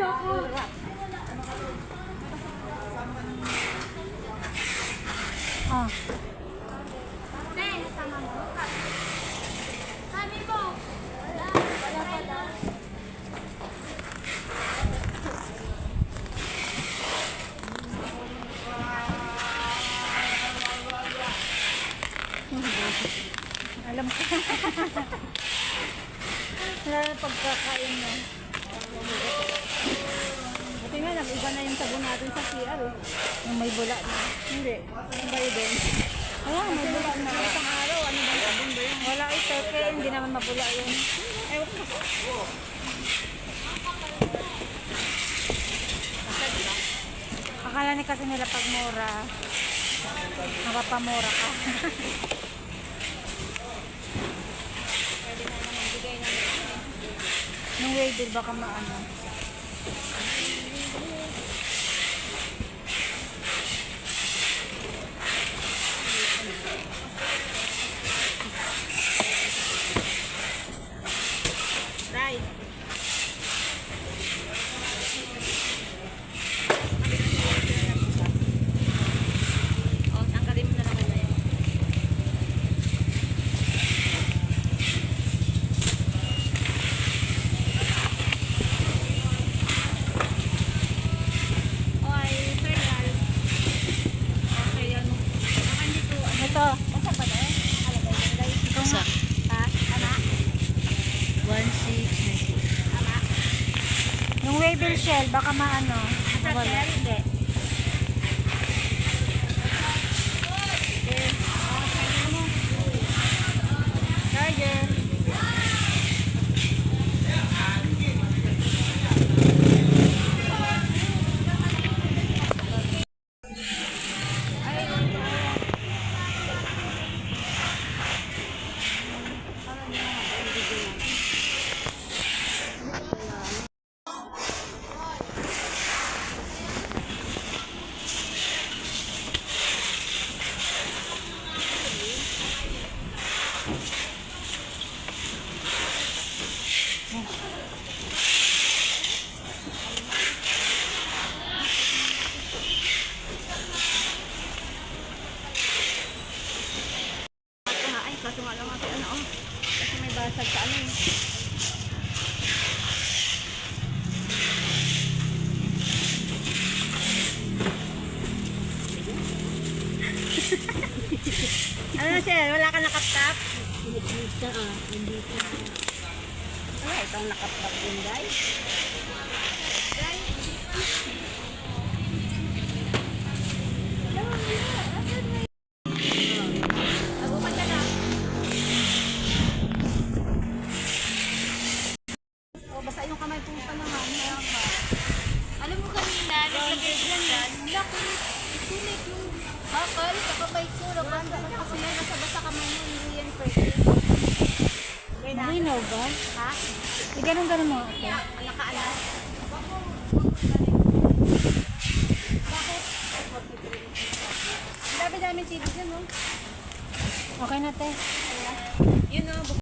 Ah. Alam ko. Wala pagkakain mo. Buti nga, nag-iba na yung sabon natin sa CR eh. Yung may bula na. Hindi. Yung bayo din. Ayan, may bula na. Isang araw, ano bang sabon ba yun? Wala ito, kaya hindi naman mabula yun. Ewan ko. Akala ni kasi nila pag mura, mapapamura ka. Nung waiter baka maano. Right. Oh, tanggalin mo na lang na yun. Ito. Basta pa na? Alagay lang guys. Ito nga. Ha? Tama? 1,696. Tama? Yung waybill shell, baka maano. Sa shell, hindi. Charger. Kaso nga lang ako, ano, kasi may basag sa ano eh. Ano na siya? Wala ka nakap-tap? Hindi ko. Ay, itong nakap-tap din guys. Basta yung kamay po pa naman. Alam mo kanina, naglagay dyan yan. Laki. Sulit yung bakal. Kapabay ko. Labasa kasi yan. Nasa basa kamay mo. Hindi yan pwede. Malinaw ba? Ha? Eh, ganun mo. Okay. Nakaalas. Bakit? Dami-dami TV dyan, no? Okay na, te. Yun o,